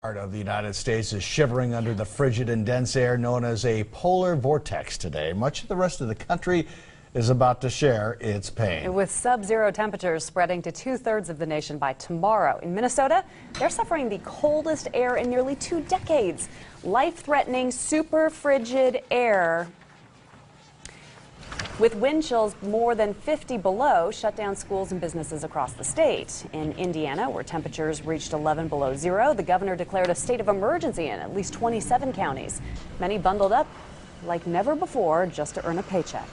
Part of the United States is shivering under the frigid and dense air known as a polar vortex today. Much of the rest of the country is about to share its pain. With sub-zero temperatures spreading to two-thirds of the nation by tomorrow. In Minnesota, they're suffering the coldest air in nearly 2 decades. Life-threatening, super frigid air with wind chills more than 50 below shut down schools and businesses across the state. In Indiana, where temperatures reached 11 below zero, the governor declared a state of emergency in at least 27 counties. Many bundled up like never before just to earn a paycheck.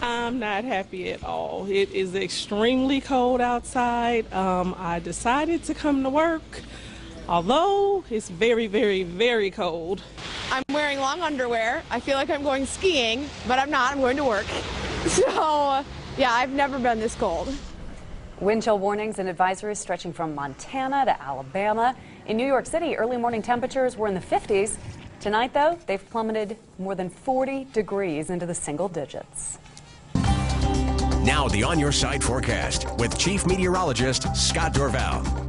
I'm not happy at all. It is extremely cold outside. I decided to come to work, although it's very, very, very cold. I'm wearing long underwear. I feel like I'm going skiing, but I'm not. I'm going to work. So, yeah, I've never been this cold. Wind chill warnings and advisories stretching from Montana to Alabama. In New York City, early morning temperatures were in the 50s. Tonight, though, they've plummeted more than 40 degrees into the single digits. Now the On Your Side forecast with Chief Meteorologist Scott Dorval.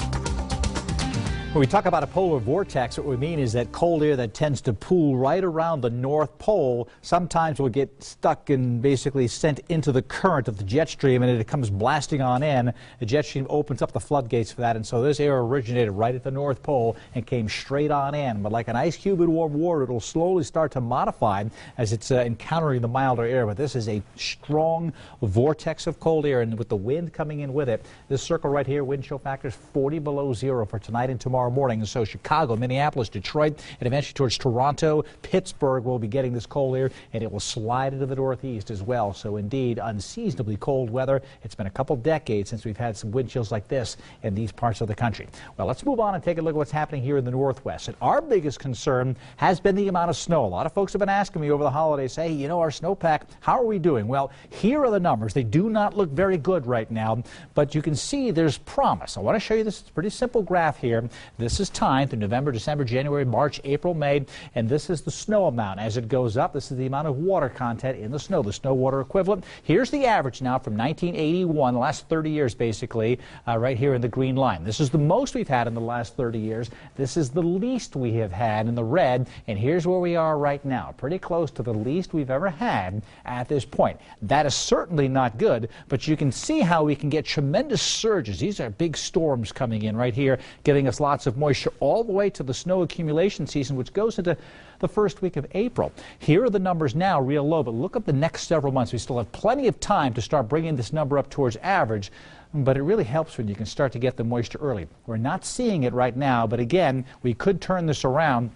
When we talk about a polar vortex, what we mean is that cold air that tends to pool right around the North Pole sometimes will get stuck and basically sent into the current of the jet stream, and it comes blasting on in. The jet stream opens up the floodgates for that, and so this air originated right at the North Pole and came straight on in. But like an ice cube in warm water, it'll slowly start to modify as it's encountering the milder air. But this is a strong vortex of cold air, and with the wind coming in with it, this circle right here, wind chill factors 40 below zero for tonight and tomorrow morning. And so Chicago, Minneapolis, Detroit, and eventually towards Toronto, Pittsburgh will be getting this cold air, and it will slide into the northeast as well. So indeed, unseasonably cold weather. It's been a couple decades since we've had some wind chills like this in these parts of the country. Well, let's move on and take a look at what's happening here in the Northwest. And our biggest concern has been the amount of snow. A lot of folks have been asking me over the holidays, hey, you know, our snowpack, how are we doing? Well, here are the numbers. They do not look very good right now, but you can see there's promise. I want to show you this pretty simple graph here. This is time through November, December, January, March, April, May, and this is the snow amount. As it goes up, this is the amount of water content in the snow water equivalent. Here's the average now from 1981, the last 30 years basically, right here in the green line. This is the most we've had in the last 30 years. This is the least we have had in the red, and here's where we are right now, pretty close to the least we've ever had at this point. That is certainly not good, but you can see how we can get tremendous surges. These are big storms coming in right here, giving us lots of moisture all the way to the snow accumulation season, which goes into the first week of April. Here are the numbers now real low, but look at the next several months. We still have plenty of time to start bringing this number up towards average, but it really helps when you can start to get the moisture early. We're not seeing it right now, but again, we could turn this around.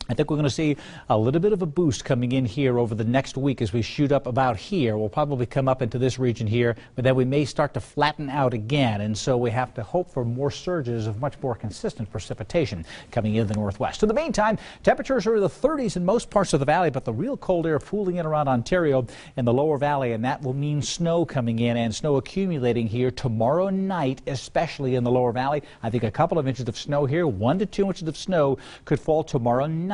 I think we're going to see a little bit of a boost coming in here over the next week as we shoot up about here. We'll probably come up into this region here, but then we may start to flatten out again. And so we have to hope for more surges of much more consistent precipitation coming in the northwest. In the meantime, temperatures are in the 30s in most parts of the valley, but the real cold air pooling in around Ontario in the lower valley, and that will mean snow coming in and snow accumulating here tomorrow night, especially in the lower valley. I think a couple of inches of snow here, 1 to 2 inches of snow could fall tomorrow night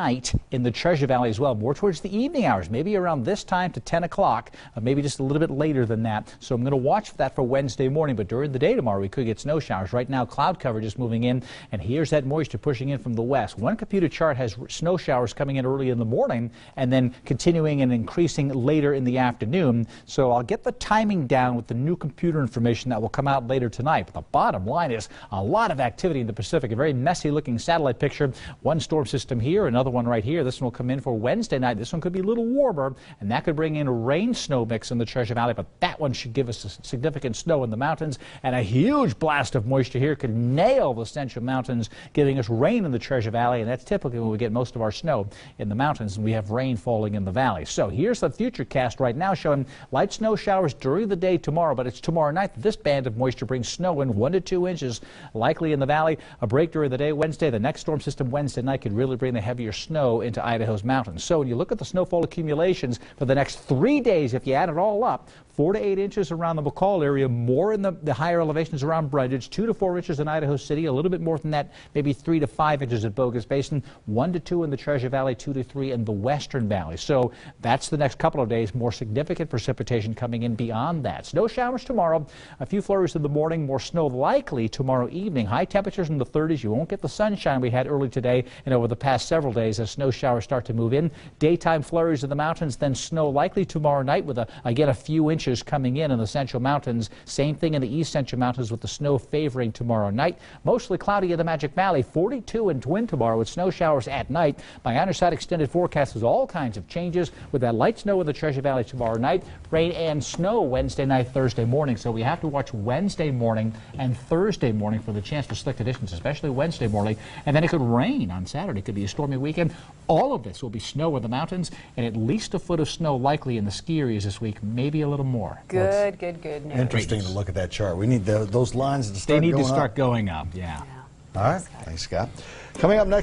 in the Treasure Valley as well, more towards the evening hours, maybe around this time to 10 o'clock, maybe just a little bit later than that. So I'm going to watch for that for Wednesday morning, but during the day tomorrow we could get snow showers. Right now cloud cover just moving in, and here's that moisture pushing in from the west. One computer chart has snow showers coming in early in the morning and then continuing and increasing later in the afternoon. So I'll get the timing down with the new computer information that will come out later tonight. But the bottom line is a lot of activity in the Pacific, a very messy looking satellite picture. One storm system here, another one right here. This one will come in for Wednesday night. This one could be a little warmer, and that could bring in a rain snow mix in the Treasure Valley, but that one should give us a significant snow in the mountains, and a huge blast of moisture here could nail the Central Mountains, giving us rain in the Treasure Valley, and that's typically when we get most of our snow in the mountains, and we have rain falling in the valley. So here's the future cast right now showing light snow showers during the day tomorrow, but it's tomorrow night that this band of moisture brings snow in 1 to 2 inches likely in the valley. A break during the day Wednesday. The next storm system Wednesday night could really bring the heavier snow into Idaho's mountains. So when you look at the snowfall accumulations for the next 3 days, if you add it all up, 4 to 8 inches around the McCall area, more in the higher elevations around Brundage, 2 to 4 inches in Idaho City, a little bit more than that, maybe 3 to 5 inches at Bogus Basin, 1 to 2 in the Treasure Valley, 2 to 3 in the Western Valley. So that's the next couple of days, more significant precipitation coming in beyond that. Snow showers tomorrow, a few flurries in the morning, more snow likely tomorrow evening. High temperatures in the 30s. You won't get the sunshine we had early today and over the past several days as snow showers start to move in. Daytime flurries in the mountains, then snow likely tomorrow night with, again, a few inches coming in the Central Mountains. Same thing in the East Central Mountains with the snow favoring tomorrow night. Mostly cloudy in the Magic Valley. 42 in Twin tomorrow with snow showers at night. My underside extended forecast has all kinds of changes with that light snow in the Treasure Valley tomorrow night. Rain and snow Wednesday night, Thursday morning. So we have to watch Wednesday morning and Thursday morning for the chance for slick conditions, especially Wednesday morning. And then it could rain on Saturday. It could be a stormy weekend. All of this will be snow in the mountains and at least a foot of snow likely in the ski areas this week, maybe a little more. Good news. Interesting to look at that chart. We need those lines to start going up. They need to start going up, yeah. All right. Thanks, Scott. Coming up next.